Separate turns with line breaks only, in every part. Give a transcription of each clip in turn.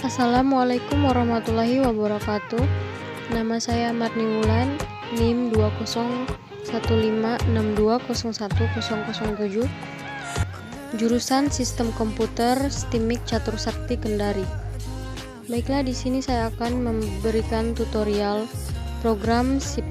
Assalamualaikum warahmatullahi wabarakatuh. Nama saya Marni Wulan, NIM 201562010007, jurusan Sistem Komputer STIMIK Catursakti Kendari. Baiklah, di sini saya akan memberikan tutorial program C++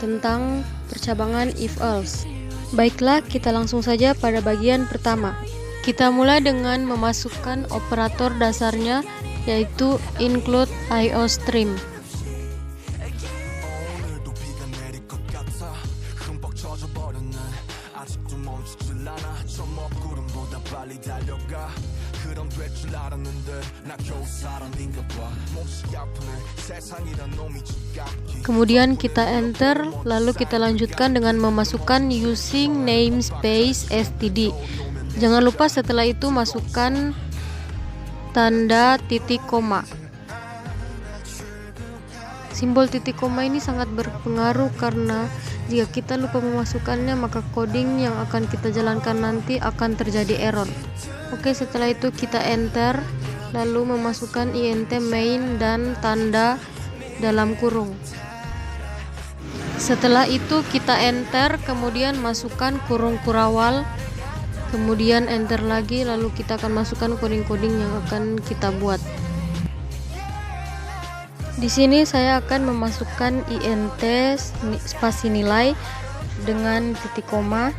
tentang percabangan if-else. Baiklah, kita langsung saja pada bagian pertama. Kita mulai dengan memasukkan operator dasarnya, yaitu include IOStream. Kemudian kita enter, lalu kita lanjutkan dengan memasukkan using namespace std. Jangan lupa setelah itu masukkan tanda titik koma. Simbol titik koma ini sangat berpengaruh karena jika kita lupa memasukkannya, maka coding yang akan kita jalankan nanti akan terjadi error. Oke, setelah itu kita enter, lalu memasukkan int main dan tanda dalam kurung. Setelah itu kita enter, kemudian masukkan kurung kurawal, kemudian enter lagi, lalu kita akan masukkan coding-coding yang akan kita buat. Di sini saya akan memasukkan int spasi nilai dengan titik koma,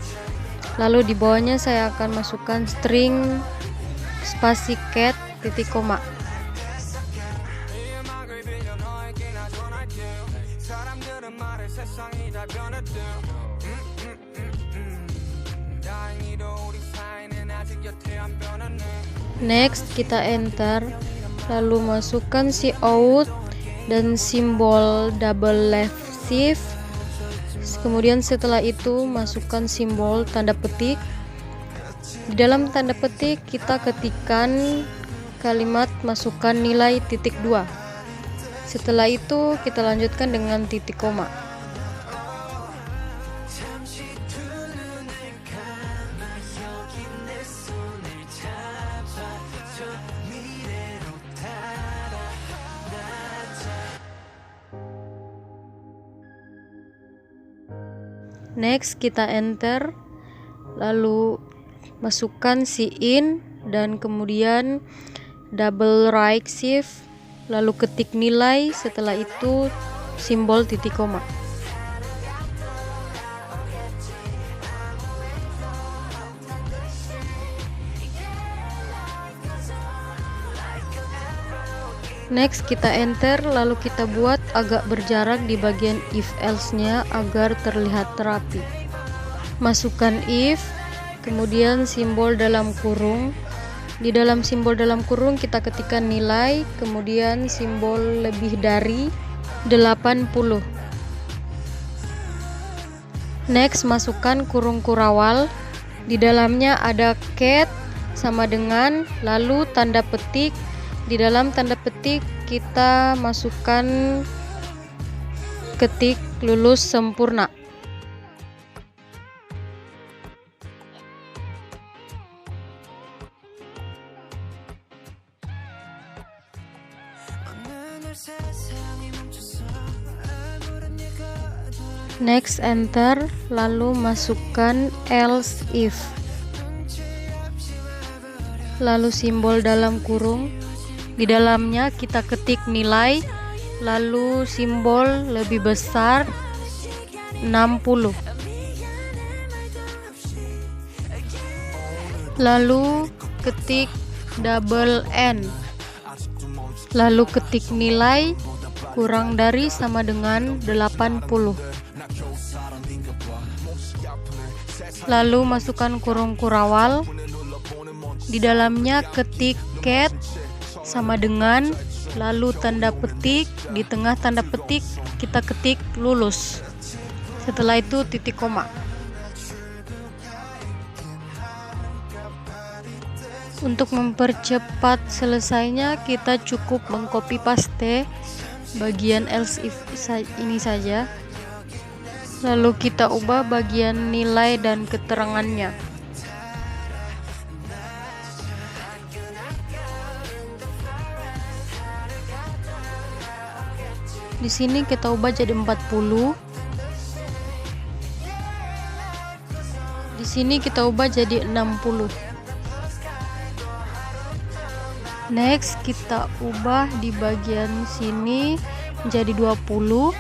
lalu di bawahnya saya akan masukkan string spasi cat titik koma. Next kita enter, lalu masukkan cout dan simbol double left shift. Kemudian setelah itu masukkan simbol tanda petik. Di dalam tanda petik kita ketikkan kalimat masukkan nilai titik 2. Setelah itu kita lanjutkan dengan titik koma. Next kita enter, lalu masukkan in dan kemudian double right shift, lalu ketik nilai, setelah itu simbol titik koma. Next kita enter, lalu kita buat agak berjarak di bagian if else nya agar terlihat rapi. Masukkan if, kemudian simbol dalam kurung. Di dalam simbol dalam kurung kita ketikkan nilai, kemudian simbol lebih dari 80. Next masukkan kurung kurawal. Di dalamnya ada cat sama dengan, lalu tanda petik. Di dalam tanda petik kita masukkan ketik lulus sempurna. Next enter, lalu masukkan else if, lalu simbol dalam kurung. Di dalamnya kita ketik nilai, lalu simbol lebih besar 60. Lalu ketik double N, lalu ketik nilai kurang dari sama dengan 80. Lalu masukkan kurung kurawal. Di dalamnya ketik cat sama dengan, lalu tanda petik, di tengah tanda petik kita ketik lulus. Setelah itu titik koma. Untuk mempercepat selesainya, kita cukup mengcopy paste bagian else if ini saja, lalu kita ubah bagian nilai dan keterangannya. Di sini kita ubah jadi 40. Di sini kita ubah jadi 60. Next kita ubah di bagian sini menjadi 20.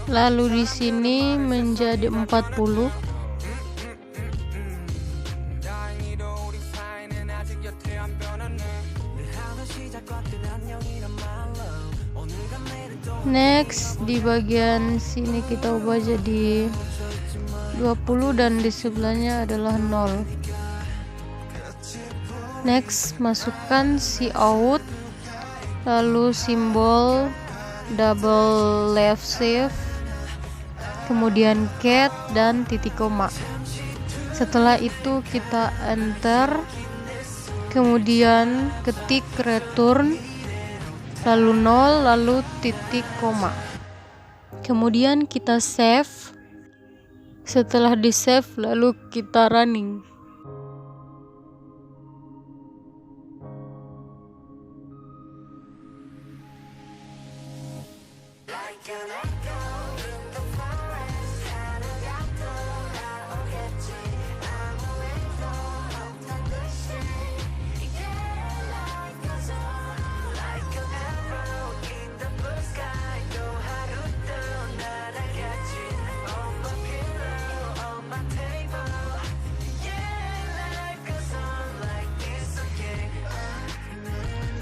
Lalu di sini menjadi 40. Next di bagian sini kita ubah jadi 20 dan di sebelahnya adalah 0. Next masukkan si out, lalu simbol double left shift, kemudian cat dan titik koma. Setelah itu kita enter, kemudian ketik return, lalu 0, lalu titik koma. Kemudian kita save. Setelah di save, lalu kita running.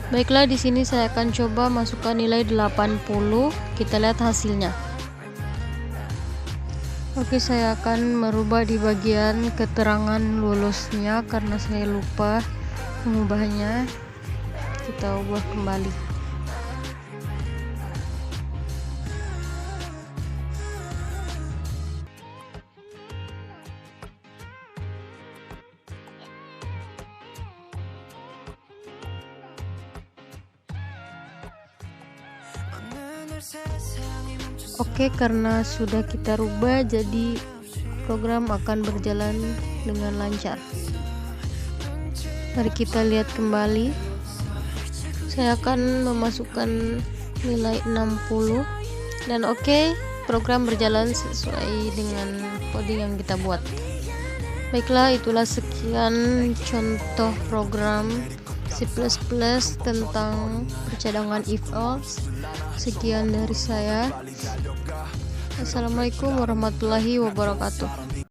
Baiklah, di sini saya akan coba masukkan nilai 80. Kita lihat hasilnya. Oke, saya akan merubah di bagian keterangan lulusnya karena saya lupa mengubahnya. Kita ubah kembali. Oke, karena sudah kita rubah, jadi program akan berjalan dengan lancar. Mari kita lihat kembali. Saya akan memasukkan nilai 60 dan oke, program berjalan sesuai dengan kode yang kita buat. Baiklah, itulah sekian contoh program C++ tentang percadangan if else. Sekian dari saya. Assalamualaikum warahmatullahi wabarakatuh.